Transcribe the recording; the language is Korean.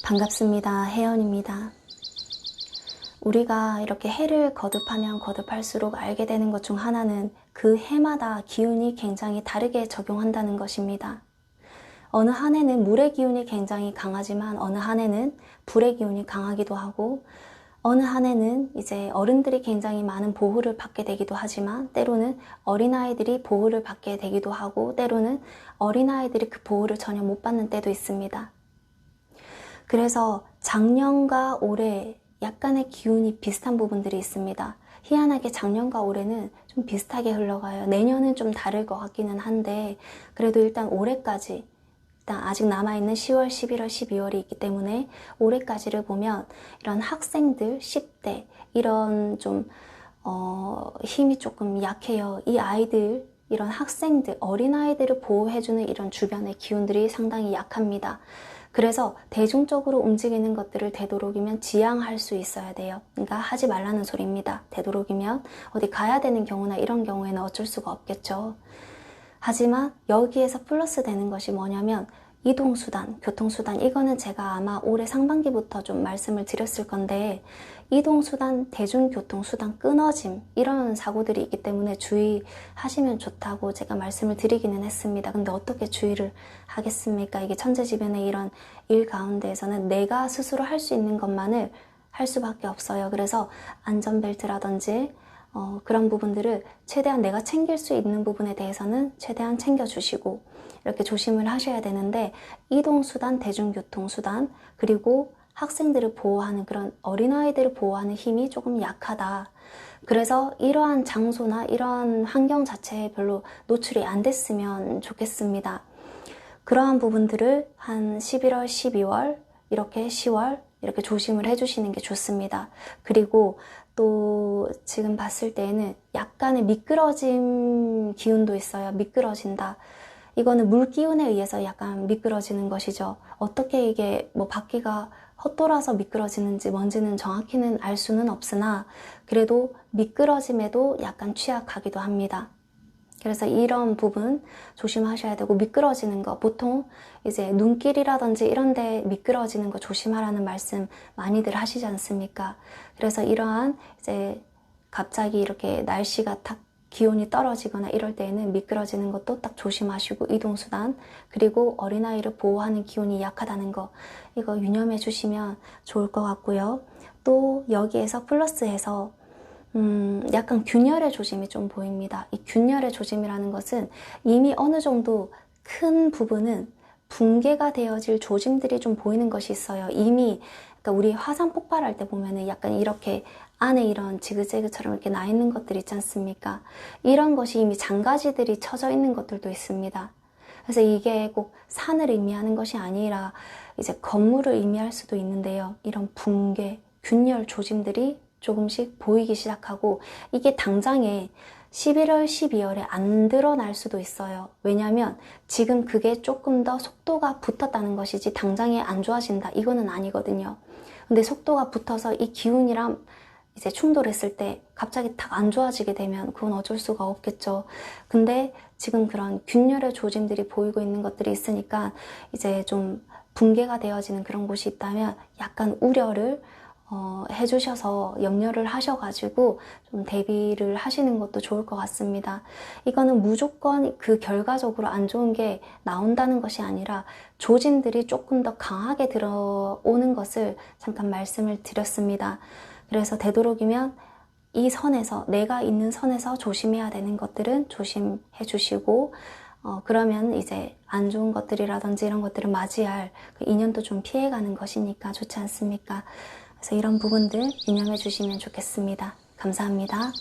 반갑습니다. 혜연입니다. 우리가 이렇게 해를 거듭하면 거듭할수록 알게 되는 것 중 하나는 그 해마다 기운이 굉장히 다르게 적용한다는 것입니다. 어느 한 해는 물의 기운이 굉장히 강하지만 어느 한 해는 불의 기운이 강하기도 하고 어느 한 해는 이제 어른들이 굉장히 많은 보호를 받게 되기도 하지만 때로는 어린아이들이 보호를 받게 되기도 하고 때로는 어린아이들이 그 보호를 전혀 못 받는 때도 있습니다. 그래서 작년과 올해 약간의 기운이 비슷한 부분들이 있습니다. 희한하게 작년과 올해는 좀 비슷하게 흘러가요. 내년은 좀 다를 것 같기는 한데 그래도 일단 올해까지 일단 아직 남아있는 10월, 11월, 12월이 있기 때문에 올해까지를 보면 이런 학생들, 10대 이런 좀 힘이 조금 약해요. 이 아이들, 이런 학생들, 어린아이들을 보호해주는 이런 주변의 기운들이 상당히 약합니다. 그래서 대중적으로 움직이는 것들을 되도록이면 지양할 수 있어야 돼요. 그러니까 하지 말라는 소리입니다. 되도록이면 어디 가야 되는 경우나 이런 경우에는 어쩔 수가 없겠죠. 하지만 여기에서 플러스 되는 것이 뭐냐면 이동수단, 교통수단, 이거는 제가 아마 올해 상반기부터 좀 말씀을 드렸을 건데 이동수단, 대중교통수단 끊어짐 이런 사고들이 있기 때문에 주의하시면 좋다고 제가 말씀을 드리기는 했습니다. 근데 어떻게 주의를 하겠습니까? 이게 천재지변의 이런 일 가운데에서는 내가 스스로 할 수 있는 것만을 할 수밖에 없어요. 그래서 안전벨트라든지 그런 부분들을 최대한 내가 챙길 수 있는 부분에 대해서는 최대한 챙겨주시고 이렇게 조심을 하셔야 되는데 이동수단, 대중교통수단 그리고 학생들을 보호하는 그런 어린아이들을 보호하는 힘이 조금 약하다. 그래서 이러한 장소나 이러한 환경 자체에 별로 노출이 안 됐으면 좋겠습니다. 그러한 부분들을 한 11월, 12월, 이렇게 10월 이렇게 조심을 해주시는 게 좋습니다. 그리고 또 지금 봤을 때에는 약간의 미끄러짐 기운도 있어요. 미끄러진다. 이거는 물 기운에 의해서 약간 미끄러지는 것이죠. 어떻게 이게 뭐 바퀴가 헛돌아서 미끄러지는지 뭔지는 정확히는 알 수는 없으나 그래도 미끄러짐에도 약간 취약하기도 합니다. 그래서 이런 부분 조심하셔야 되고 미끄러지는 거 보통 이제 눈길이라든지 이런 데 미끄러지는 거 조심하라는 말씀 많이들 하시지 않습니까? 그래서 이러한 이제 갑자기 이렇게 날씨가 탁 기온이 떨어지거나 이럴 때에는 미끄러지는 것도 딱 조심하시고 이동수단 그리고 어린아이를 보호하는 기운이 약하다는 거 이거 유념해 주시면 좋을 것 같고요. 또 여기에서 플러스해서 약간 균열의 조짐이 좀 보입니다. 이 균열의 조짐이라는 것은 이미 어느 정도 큰 부분은 붕괴가 되어질 조짐들이 좀 보이는 것이 있어요. 이미 그러니까 우리 화산 폭발할 때 보면은 약간 이렇게 안에 이런 지그재그처럼 이렇게 나 있는 것들 있지 않습니까? 이런 것이 이미 장가지들이 쳐져 있는 것들도 있습니다. 그래서 이게 꼭 산을 의미하는 것이 아니라 이제 건물을 의미할 수도 있는데요. 이런 붕괴, 균열 조짐들이 조금씩 보이기 시작하고 이게 당장에 11월, 12월에 안 드러날 수도 있어요. 왜냐하면 지금 그게 조금 더 속도가 붙었다는 것이지 당장에 안 좋아진다. 이거는 아니거든요. 근데 속도가 붙어서 이 기운이랑 이제 충돌했을 때 갑자기 딱 안 좋아지게 되면 그건 어쩔 수가 없겠죠. 근데 지금 그런 균열의 조짐들이 보이고 있는 것들이 있으니까 이제 좀 붕괴가 되어지는 그런 곳이 있다면 약간 우려를 해주셔서 염려를 하셔가지고 좀 대비를 하시는 것도 좋을 것 같습니다. 이거는 무조건 그 결과적으로 안 좋은 게 나온다는 것이 아니라 조짐들이 조금 더 강하게 들어오는 것을 잠깐 말씀을 드렸습니다. 그래서 되도록이면 이 선에서 내가 있는 선에서 조심해야 되는 것들은 조심해 주시고 그러면 이제 안 좋은 것들이라든지 이런 것들을 맞이할 그 인연도 좀 피해가는 것이니까 좋지 않습니까? 그래서 이런 부분들 유념해 주시면 좋겠습니다. 감사합니다.